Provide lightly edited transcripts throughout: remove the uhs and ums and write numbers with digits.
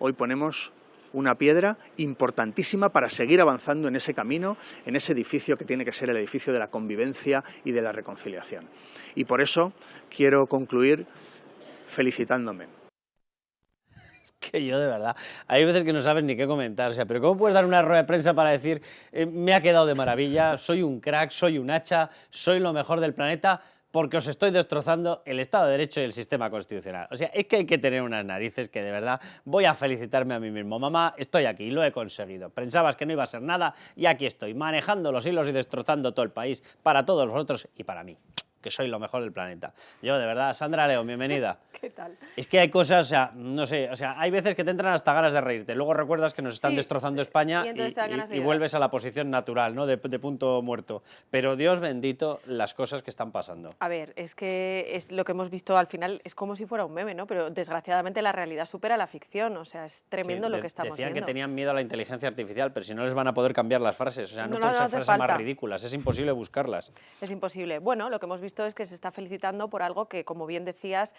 hoy ponemos una piedra importantísima para seguir avanzando en ese camino, en ese edificio que tiene que ser el edificio de la convivencia y de la reconciliación. Y por eso quiero concluir felicitándome. Que yo, de verdad, hay veces que no sabes ni qué comentar, o sea, pero ¿cómo puedes dar una rueda de prensa para decir me ha quedado de maravilla, soy un crack, soy un hacha, soy lo mejor del planeta, porque os estoy destrozando el Estado de Derecho y el sistema constitucional? O sea, es que hay que tener unas narices que de verdad voy a felicitarme a mí mismo. Mamá, estoy aquí, lo he conseguido. Pensabas que no iba a ser nada y aquí estoy, manejando los hilos y destrozando todo el país para todos vosotros y para mí, que soy lo mejor del planeta. Yo, de verdad, Sandra León, bienvenida. ¿Qué tal? Es que hay cosas, o sea, no sé, o sea, hay veces que te entran hasta ganas de reírte, luego recuerdas que nos están destrozando España y vuelves a la posición natural, ¿no? De punto muerto. Pero Dios bendito las cosas que están pasando. A ver, es que es lo que hemos visto al final, es como si fuera un meme, ¿no? Pero desgraciadamente la realidad supera la ficción, o sea, es tremendo lo que estamos viendo. Decían que tenían miedo a la inteligencia artificial, pero si no les van a poder cambiar las frases, o sea, no pueden ser frases más ridículas, es imposible buscarlas. Es imposible. Bueno, lo que hemos visto es que se está felicitando por algo que, como bien decías,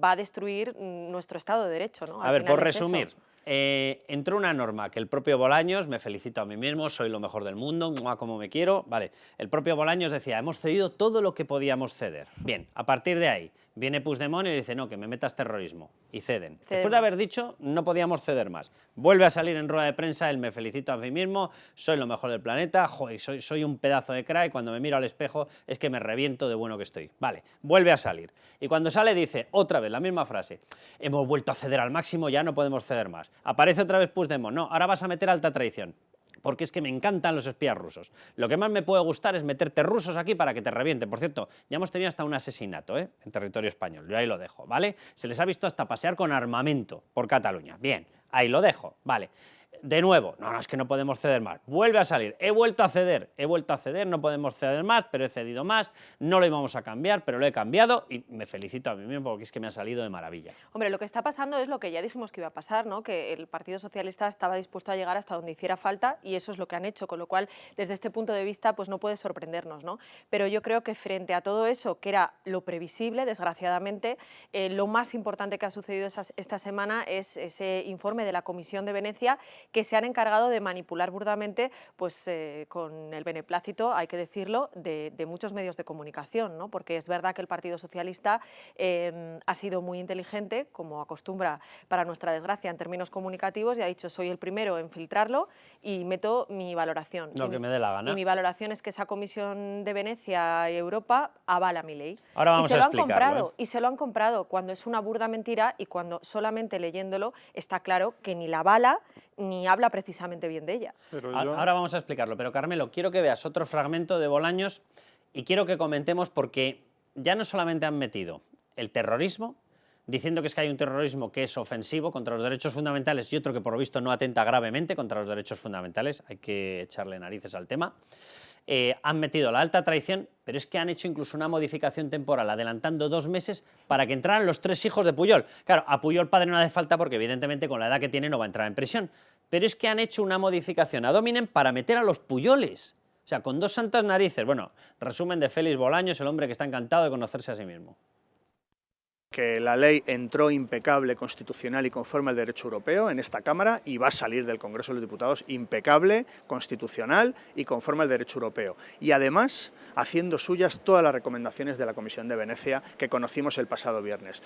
va a destruir nuestro Estado de Derecho, ¿no? A ver, por resumir, entró una norma que el propio Bolaños, me felicito a mí mismo, soy lo mejor del mundo, como me quiero, vale, el propio Bolaños decía, hemos cedido todo lo que podíamos ceder. Bien, a partir de ahí, viene Puigdemont y dice, no, que me metas terrorismo, y ceden. Después de haber dicho, no podíamos ceder más. Vuelve a salir en rueda de prensa, él me felicito a mí mismo, soy lo mejor del planeta, joder, soy un pedazo de crack, y cuando me miro al espejo es que me reviento de bueno que estoy. Vale, vuelve a salir. Y cuando sale dice, otra vez, la misma frase, hemos vuelto a ceder al máximo, ya no podemos ceder más. Aparece otra vez Puigdemont, no, ahora vas a meter alta traición. Porque es que me encantan los espías rusos. Lo que más me puede gustar es meterte rusos aquí para que te revienten. Por cierto, ya hemos tenido hasta un asesinato en territorio español. Yo ahí lo dejo, ¿vale? Se les ha visto hasta pasear con armamento por Cataluña. Bien, ahí lo dejo, vale. De nuevo, no, es que no podemos ceder más. Vuelve a salir, he vuelto a ceder, no podemos ceder más, pero he cedido más, no lo íbamos a cambiar, pero lo he cambiado y me felicito a mí mismo porque es que me ha salido de maravilla. Hombre, lo que está pasando es lo que ya dijimos que iba a pasar, ¿no? Que el Partido Socialista estaba dispuesto a llegar hasta donde hiciera falta y eso es lo que han hecho, con lo cual, desde este punto de vista, pues no puede sorprendernos, ¿no? Pero yo creo que frente a todo eso, que era lo previsible, desgraciadamente, lo más importante que ha sucedido esta semana es ese informe de la Comisión de Venecia que se han encargado de manipular burdamente, pues con el beneplácito, hay que decirlo, de muchos medios de comunicación, ¿no? Porque es verdad que el Partido Socialista ha sido muy inteligente, como acostumbra para nuestra desgracia en términos comunicativos, y ha dicho soy el primero en filtrarlo y meto mi valoración. Lo que me dé la gana. Y mi valoración es que esa Comisión de Venecia y Europa avala mi ley. Ahora vamos a explicarlo. Y se lo han comprado cuando es una burda mentira y cuando solamente leyéndolo está claro que ni la avala ni habla precisamente bien de ella. Ahora vamos a explicarlo, pero Carmelo, quiero que veas otro fragmento de Bolaños y quiero que comentemos porque ya no solamente han metido el terrorismo, diciendo que es que hay un terrorismo que es ofensivo contra los derechos fundamentales y otro que por lo visto no atenta gravemente contra los derechos fundamentales, hay que echarle narices al tema. Han metido la alta traición, pero es que han hecho incluso una modificación temporal, adelantando 2 meses para que entraran los 3 hijos de Pujol. Claro, a Pujol padre no hace falta porque evidentemente con la edad que tiene no va a entrar en prisión, pero es que han hecho una modificación ad hominem para meter a los Pujoles. O sea, con 2 santas narices. Bueno, resumen de Félix Bolaños, el hombre que está encantado de conocerse a sí mismo. Que la ley entró impecable, constitucional y conforme al derecho europeo en esta Cámara y va a salir del Congreso de los Diputados impecable, constitucional y conforme al derecho europeo. Y además haciendo suyas todas las recomendaciones de la Comisión de Venecia que conocimos el pasado viernes.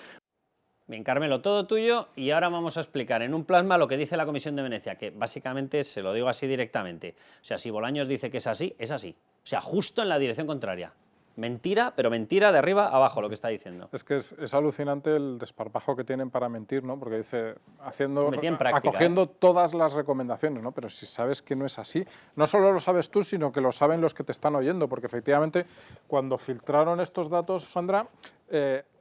Bien, Carmelo, todo tuyo y ahora vamos a explicar en un plasma lo que dice la Comisión de Venecia, que básicamente se lo digo así directamente. O sea, si Bolaños dice que es así, es así. O sea, justo en la dirección contraria. Mentira, pero mentira de arriba a abajo lo que está diciendo. Es que es alucinante el desparpajo que tienen para mentir, ¿no? Porque dice, acogiendo todas las recomendaciones, ¿no? Pero si sabes que no es así, no solo lo sabes tú, sino que lo saben los que te están oyendo, porque efectivamente cuando filtraron estos datos, Sandra,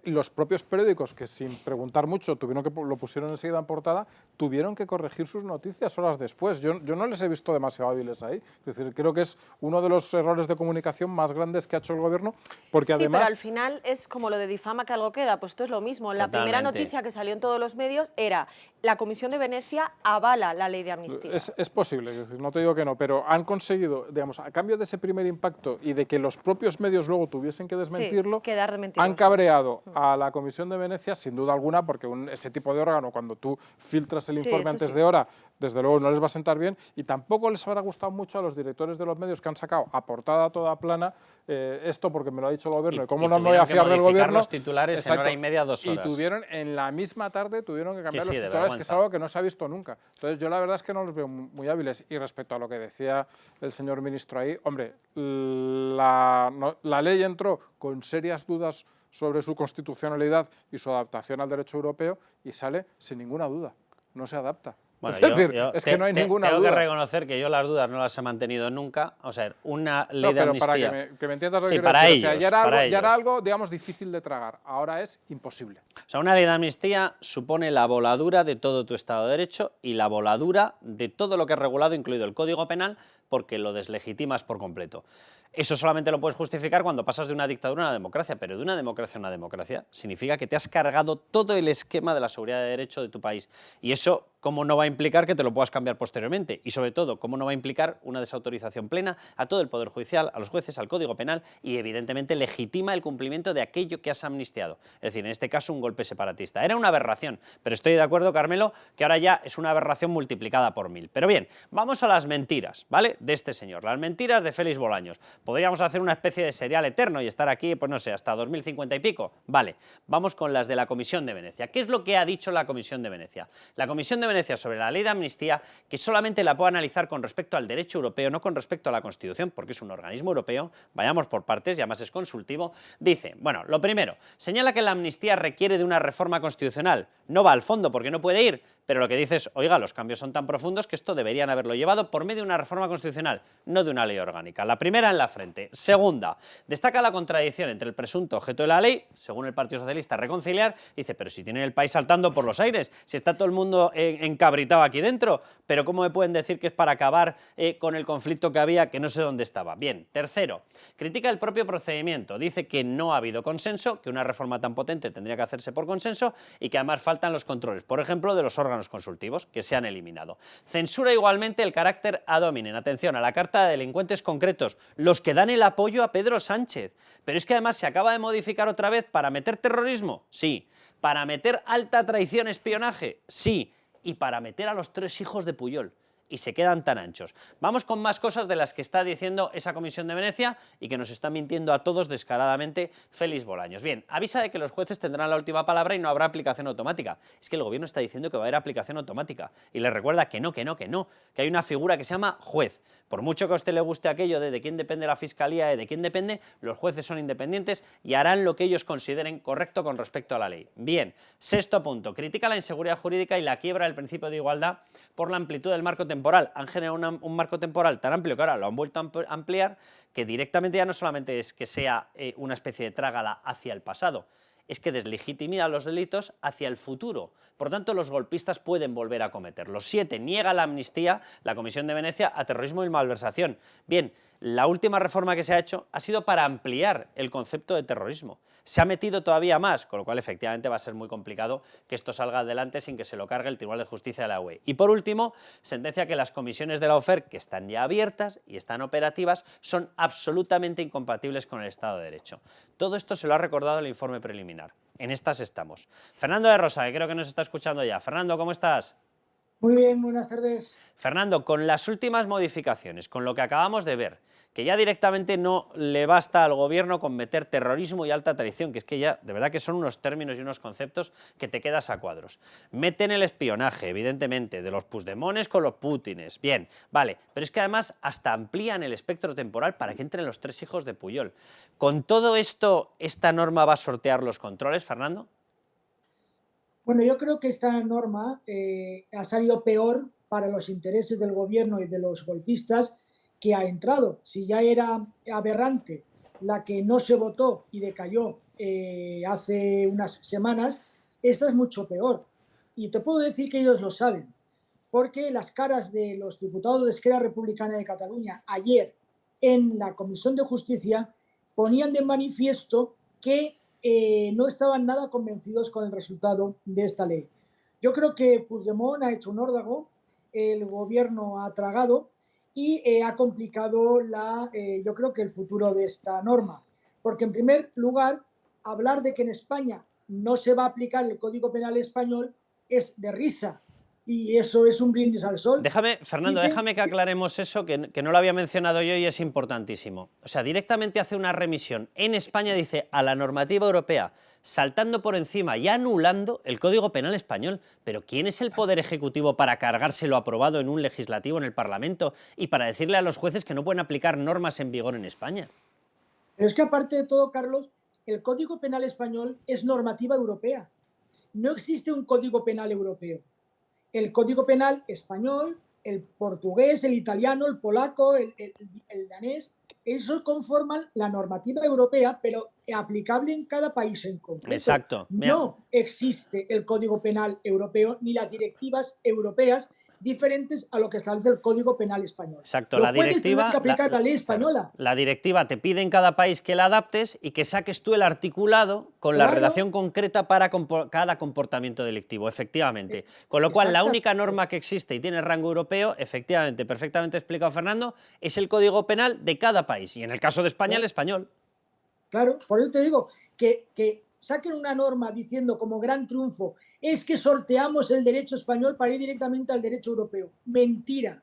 los propios periódicos, que sin preguntar mucho lo pusieron enseguida en portada, tuvieron que corregir sus noticias horas después. Yo no les he visto demasiado hábiles ahí. Es decir, creo que es uno de los errores de comunicación más grandes que ha hecho el gobierno, porque además... Sí, pero al final es como lo de difama que algo queda, pues esto es lo mismo. La primera noticia que salió en todos los medios era la Comisión de Venecia avala la ley de amnistía. Es posible, es decir, no te digo que no, pero han conseguido, digamos, a cambio de ese primer impacto y de que los propios medios luego tuviesen que desmentirlo, quedar de mentirosos. han cabreado a la Comisión de Venecia, sin duda alguna, porque ese tipo de órgano, cuando tú filtras el informe antes de hora, desde luego no les va a sentar bien, y tampoco les habrá gustado mucho a los directores de los medios que han sacado a portada toda plana esto porque me lo ha dicho el gobierno, y cómo no me voy a fiar del gobierno. Los titulares en hora y media, 2 horas. Y tuvieron, en la misma tarde, tuvieron que cambiar los titulares, que es algo que no se ha visto nunca. Entonces yo la verdad es que no los veo muy hábiles. Y respecto a lo que decía el señor ministro ahí, hombre, la ley entró con serias dudas sobre su constitucionalidad y su adaptación al derecho europeo y sale sin ninguna duda, no se adapta. Bueno, es decir, es que no hay ninguna duda. Tengo que reconocer que yo las dudas no las he mantenido nunca. O sea, una ley de amnistía... Para que me entiendas lo que sí, quiero para decir. ellos, o sea, ya era algo, digamos, difícil de tragar. Ahora es imposible. O sea, una ley de amnistía supone la voladura de todo tu Estado de Derecho y la voladura de todo lo que es regulado, incluido el Código Penal, porque lo deslegitimas por completo. Eso solamente lo puedes justificar cuando pasas de una dictadura a una democracia, pero de una democracia a una democracia significa que te has cargado todo el esquema de la seguridad de derecho de tu país. Y eso, ¿cómo no va a implicar que te lo puedas cambiar posteriormente? Y sobre todo, ¿cómo no va a implicar una desautorización plena a todo el Poder Judicial, a los jueces, al Código Penal y evidentemente legitima el cumplimiento de aquello que has amnistiado? Es decir, en este caso un golpe separatista. Era una aberración, pero estoy de acuerdo, Carmelo, que ahora ya es una aberración multiplicada por 1000. Pero bien, vamos a las mentiras, ¿vale? De este señor, las mentiras de Félix Bolaños. Podríamos hacer una especie de serial eterno y estar aquí, pues no sé, hasta 2050 y pico. Vale, vamos con las de la Comisión de Venecia. ¿Qué es lo que ha dicho la Comisión de Venecia? La Comisión de Venecia sobre la ley de amnistía, que solamente la puede analizar con respecto al derecho europeo, no con respecto a la Constitución, porque es un organismo europeo, vayamos por partes y además es consultivo, dice, bueno, lo primero, señala que la amnistía requiere de una reforma constitucional. No va al fondo porque no puede ir, pero lo que dice es, oiga, los cambios son tan profundos que esto deberían haberlo llevado por medio de una reforma constitucional, no de una ley orgánica. La primera en la frente. Segunda, destaca la contradicción entre el presunto objeto de la ley, según el Partido Socialista, reconciliar, dice, pero si tienen el país saltando por los aires, si está todo el mundo encabritado aquí dentro, pero ¿cómo me pueden decir que es para acabar con el conflicto que había, que no sé dónde estaba? Bien, tercero, critica el propio procedimiento, dice que no ha habido consenso, que una reforma tan potente tendría que hacerse por consenso y que además faltan los controles, por ejemplo, de los órganos consultivos, que se han eliminado. Censura igualmente el carácter ad hominem, atención, a la carta de delincuentes concretos, los que dan el apoyo a Pedro Sánchez. Pero es que además se acaba de modificar otra vez para meter terrorismo, sí. Para meter alta traición, espionaje, sí. Y para meter a los 3 hijos de Pujol. Y se quedan tan anchos. Vamos con más cosas de las que está diciendo esa Comisión de Venecia y que nos está mintiendo a todos descaradamente Félix Bolaños. Bien, avisa de que los jueces tendrán la última palabra y no habrá aplicación automática. Es que el gobierno está diciendo que va a haber aplicación automática y les recuerda que no, que hay una figura que se llama juez. Por mucho que a usted le guste aquello de quién depende la Fiscalía y de quién depende, los jueces son independientes y harán lo que ellos consideren correcto con respecto a la ley. Bien, sexto punto, critica la inseguridad jurídica y la quiebra del principio de igualdad por la amplitud del marco temporal. Han generado un marco temporal tan amplio que ahora lo han vuelto a ampliar, que directamente ya no solamente es que sea una especie de trágala hacia el pasado, es que deslegitima los delitos hacia el futuro. Por tanto, los golpistas pueden volver a cometerlos. 7. Niega la amnistía, la Comisión de Venecia, a terrorismo y malversación. Bien, la última reforma que se ha hecho ha sido para ampliar el concepto de terrorismo. Se ha metido todavía más, con lo cual efectivamente va a ser muy complicado que esto salga adelante sin que se lo cargue el Tribunal de Justicia de la UE. Y por último, sentencia que las comisiones de la OFER, que están ya abiertas y están operativas, son absolutamente incompatibles con el Estado de Derecho. Todo esto se lo ha recordado el informe preliminar. En estas estamos. Fernando de Rosa, que creo que nos está escuchando ya. Fernando, ¿cómo estás? Muy bien, buenas tardes. Fernando, con las últimas modificaciones, con lo que acabamos de ver, que ya directamente no le basta al gobierno con meter terrorismo y alta traición, que es que ya, de verdad que son unos términos y unos conceptos que te quedas a cuadros. Meten el espionaje, evidentemente, de los Puigdemones con los Putines, bien, vale, pero es que además hasta amplían el espectro temporal para que entren los 3 hijos de Pujol. ¿Con todo esto, esta norma va a sortear los controles, Fernando? Bueno, yo creo que esta norma ha salido peor para los intereses del gobierno y de los golpistas que ha entrado. Si ya era aberrante la que no se votó y decayó hace unas semanas, esta es mucho peor. Y te puedo decir que ellos lo saben, porque las caras de los diputados de Esquerra Republicana de Cataluña ayer en la Comisión de Justicia ponían de manifiesto que no estaban nada convencidos con el resultado de esta ley. Yo creo que Puigdemont ha hecho un órdago, el gobierno ha tragado y ha complicado yo creo que el futuro de esta norma. Porque en primer lugar, hablar de que en España no se va a aplicar el Código Penal español es de risa. Y eso es un brindis al sol. Fernando, déjame que aclaremos eso, que no lo había mencionado yo y es importantísimo. O sea, directamente hace una remisión en España, dice, a la normativa europea, saltando por encima y anulando el Código Penal español. Pero ¿quién es el Poder Ejecutivo para cargárselo aprobado en un legislativo, en el Parlamento, y para decirle a los jueces que no pueden aplicar normas en vigor en España? Pero es que aparte de todo, Carlos, el Código Penal español es normativa europea. No existe un Código Penal europeo. El Código Penal español, el portugués, el italiano, el polaco, el danés, eso conforman la normativa europea, pero aplicable en cada país en concreto. Exacto. No existe el Código Penal europeo ni las directivas europeas diferentes a lo que establece el Código Penal español. Exacto, los jueces tienen que aplicar la ley española. Claro, la directiva te pide en cada país que la adaptes y que saques tú el articulado con la redacción concreta para cada comportamiento delictivo, efectivamente. Con lo cual, la única norma que existe y tiene rango europeo, efectivamente, perfectamente explicado Fernando, es el Código Penal de cada país. Y en el caso de España, el español. Claro, por eso te digo que saquen una norma diciendo como gran triunfo es que sorteamos el derecho español para ir directamente al derecho europeo. Mentira.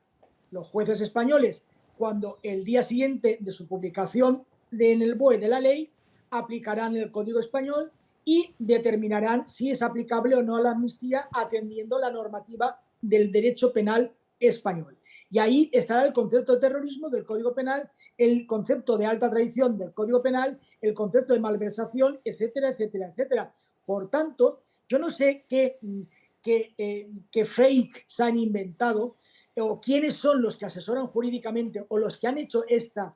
Los jueces españoles, cuando el día siguiente de su publicación en el BOE de la ley, aplicarán el Código español y determinarán si es aplicable o no la amnistía atendiendo la normativa del derecho penal español. Y ahí estará el concepto de terrorismo del Código Penal, el concepto de alta traición del Código Penal, el concepto de malversación, etcétera, etcétera, etcétera. Por tanto, yo no sé qué fake se han inventado o quiénes son los que asesoran jurídicamente o los que han hecho esta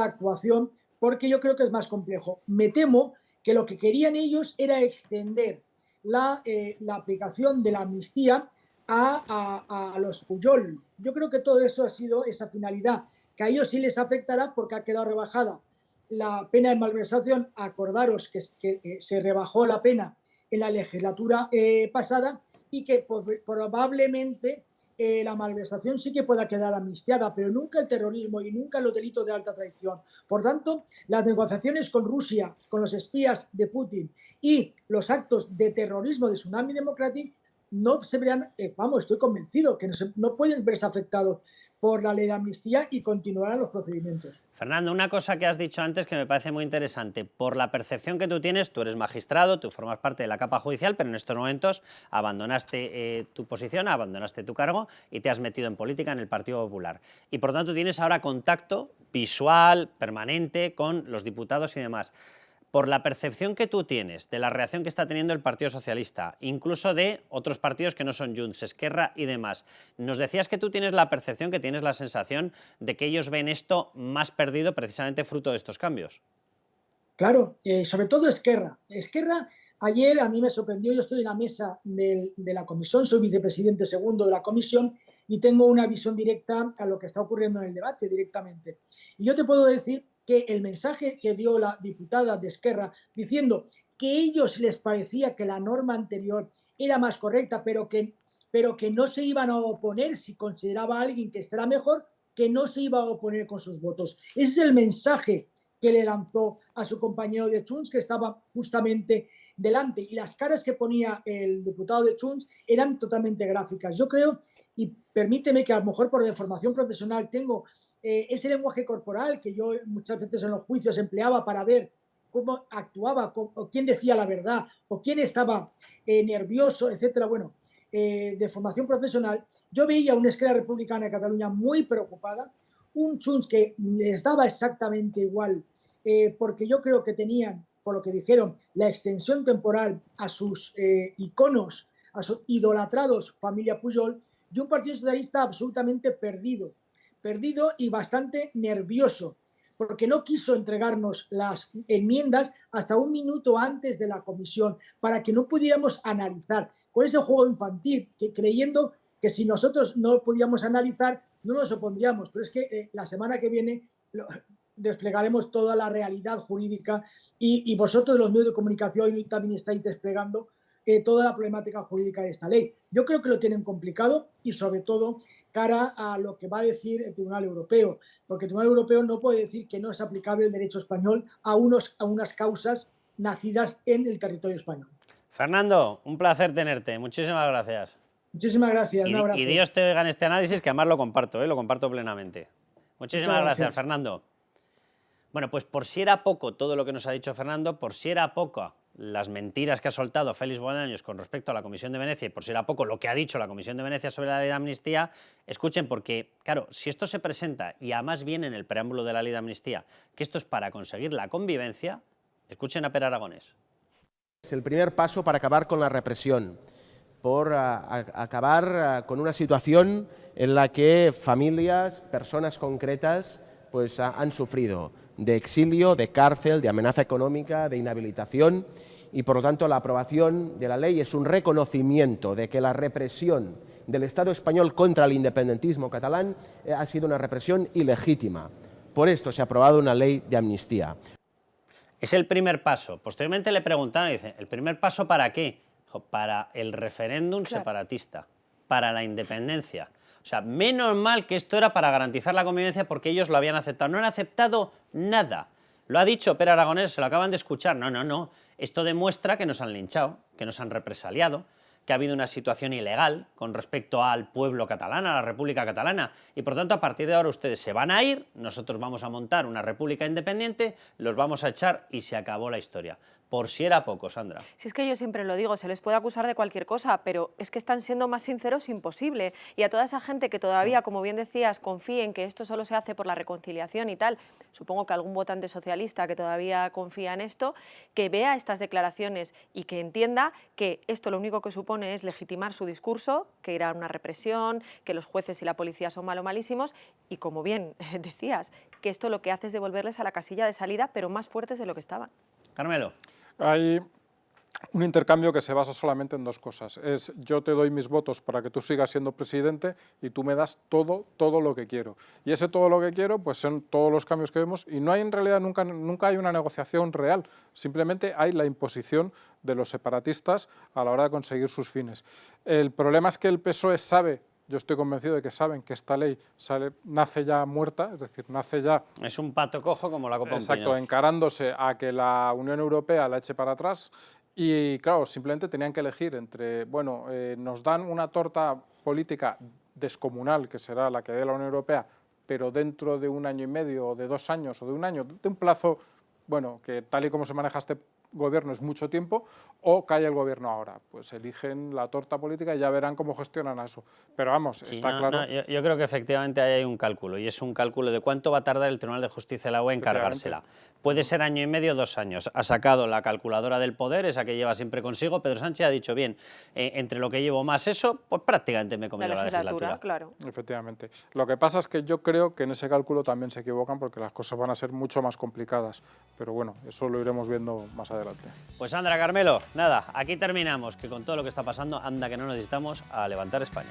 actuación, porque yo creo que es más complejo. Me temo que lo que querían ellos era extender la aplicación de la amnistía a los Pujol. Yo creo que todo eso ha sido esa finalidad, que a ellos sí les afectará porque ha quedado rebajada la pena de malversación. Acordaros que se rebajó la pena en la legislatura pasada y que probablemente la malversación sí que pueda quedar amnistiada, pero nunca el terrorismo y nunca los delitos de alta traición. Por tanto, las negociaciones con Rusia, con los espías de Putin y los actos de terrorismo de Tsunami Democratic no se verán, estoy convencido que no pueden verse afectados por la ley de amnistía y continuarán los procedimientos. Fernando, una cosa que has dicho antes que me parece muy interesante. Por la percepción que tú tienes, tú eres magistrado, tú formas parte de la capa judicial, pero en estos momentos abandonaste tu posición, abandonaste tu cargo y te has metido en política en el Partido Popular. Y por tanto tienes ahora contacto visual, permanente, con los diputados y demás. Por la percepción que tú tienes de la reacción que está teniendo el Partido Socialista, incluso de otros partidos que no son Junts, Esquerra y demás, nos decías que tú tienes la percepción, que tienes la sensación de que ellos ven esto más perdido precisamente fruto de estos cambios. Claro, sobre todo Esquerra. Esquerra ayer a mí me sorprendió, yo estoy en la mesa de la comisión, soy vicepresidente segundo de la comisión y tengo una visión directa a lo que está ocurriendo en el debate directamente. Y yo te puedo decir que el mensaje que dio la diputada de Esquerra diciendo que a ellos les parecía que la norma anterior era más correcta, pero que no se iban a oponer si consideraba a alguien que estará mejor, que no se iba a oponer con sus votos. Ese es el mensaje que le lanzó a su compañero de Junts, que estaba justamente delante. Y las caras que ponía el diputado de Junts eran totalmente gráficas. Yo creo, y permíteme que a lo mejor por deformación profesional tengo ese lenguaje corporal que yo muchas veces en los juicios empleaba para ver cómo actuaba, o quién decía la verdad, o quién estaba nervioso, etcétera. Bueno, de formación profesional, yo veía una Esquerra Republicana de Cataluña muy preocupada, un Junts que les daba exactamente igual, porque yo creo que tenían, por lo que dijeron, la extensión temporal a sus iconos, a sus idolatrados familia Pujol, y un Partido Socialista absolutamente perdido y bastante nervioso, porque no quiso entregarnos las enmiendas hasta un minuto antes de la comisión, para que no pudiéramos analizar, con ese juego infantil, creyendo que si nosotros no podíamos analizar, no nos opondríamos. Pero es que la semana que viene desplegaremos toda la realidad jurídica y vosotros, los medios de comunicación, también estáis desplegando toda la problemática jurídica de esta ley. Yo creo que lo tienen complicado y sobre todo cara a lo que va a decir el Tribunal Europeo, porque el Tribunal Europeo no puede decir que no es aplicable el derecho español a unas causas nacidas en el territorio español. Fernando, un placer tenerte. Muchísimas gracias. Muchísimas gracias. Un abrazo. Y Dios te oiga en este análisis, que además lo comparto plenamente. Muchísimas gracias, Fernando. Bueno, pues por si era poco todo lo que nos ha dicho Fernando, por si era poco las mentiras que ha soltado Félix Bolaños con respecto a la Comisión de Venecia y por si era poco lo que ha dicho la Comisión de Venecia sobre la ley de amnistía, escuchen, porque, claro, si esto se presenta y además viene en el preámbulo de la ley de amnistía, que esto es para conseguir la convivencia, escuchen a Pere Aragonés. Es el primer paso para acabar con la represión, por acabar con una situación en la que familias, personas concretas, pues han sufrido de exilio, de cárcel, de amenaza económica, de inhabilitación, y por lo tanto la aprobación de la ley es un reconocimiento de que la represión del Estado español contra el independentismo catalán ha sido una represión ilegítima. Por esto se ha aprobado una ley de amnistía. Es el primer paso. Posteriormente le preguntaron y dicen, ¿el primer paso para qué? Dijo, para el referéndum separatista, para la independencia. O sea, menos mal que esto era para garantizar la convivencia porque ellos lo habían aceptado. No han aceptado nada. Lo ha dicho Pere Aragonés, se lo acaban de escuchar. No. Esto demuestra que nos han linchado, que nos han represaliado, que ha habido una situación ilegal con respecto al pueblo catalán, a la República Catalana. Y por tanto, a partir de ahora ustedes se van a ir, nosotros vamos a montar una república independiente, los vamos a echar y se acabó la historia. Por si era poco, Sandra. Si es que yo siempre lo digo, se les puede acusar de cualquier cosa, pero es que están siendo más sinceros imposible. Y a toda esa gente que todavía, como bien decías, confíe en que esto solo se hace por la reconciliación y tal, supongo que algún votante socialista que todavía confía en esto, que vea estas declaraciones y que entienda que esto lo único que supone es legitimar su discurso, que irá a una represión, que los jueces y la policía son malísimos, y como bien decías, que esto lo que hace es devolverles a la casilla de salida, pero más fuertes de lo que estaban. Carmelo. Hay un intercambio que se basa solamente en dos cosas. Es yo te doy mis votos para que tú sigas siendo presidente y tú me das todo lo que quiero. Y ese todo lo que quiero pues son todos los cambios que vemos y no hay en realidad nunca hay una negociación real. Simplemente hay la imposición de los separatistas a la hora de conseguir sus fines. El problema es que el PSOE sabe, yo estoy convencido de que saben que esta ley nace ya muerta, es decir, nace ya... Es un pato cojo como la copa. Exacto, encarándose a que la Unión Europea la eche para atrás y, claro, simplemente tenían que elegir entre, bueno, nos dan una torta política descomunal, que será la que dé la Unión Europea, pero dentro de 1 año y medio, o de 2 años, o de 1 año, de un plazo, bueno, que tal y como se maneja este gobierno es mucho tiempo, o cae el gobierno ahora. Pues eligen la torta política y ya verán cómo gestionan eso. Pero vamos, sí, está claro... Yo creo que efectivamente ahí hay un cálculo, y es un cálculo de cuánto va a tardar el Tribunal de Justicia de la UE en cargársela. Puede ser 1 año y medio, 2 años. Ha sacado la calculadora del poder, esa que lleva siempre consigo. Pedro Sánchez ha dicho, bien, entre lo que llevo más eso, pues prácticamente me he comido la legislatura. Claro. Efectivamente. Lo que pasa es que yo creo que en ese cálculo también se equivocan porque las cosas van a ser mucho más complicadas. Pero bueno, eso lo iremos viendo más adelante. Pues Sandra, Carmelo, nada, aquí terminamos, que con todo lo que está pasando, anda que no necesitamos a levantar España.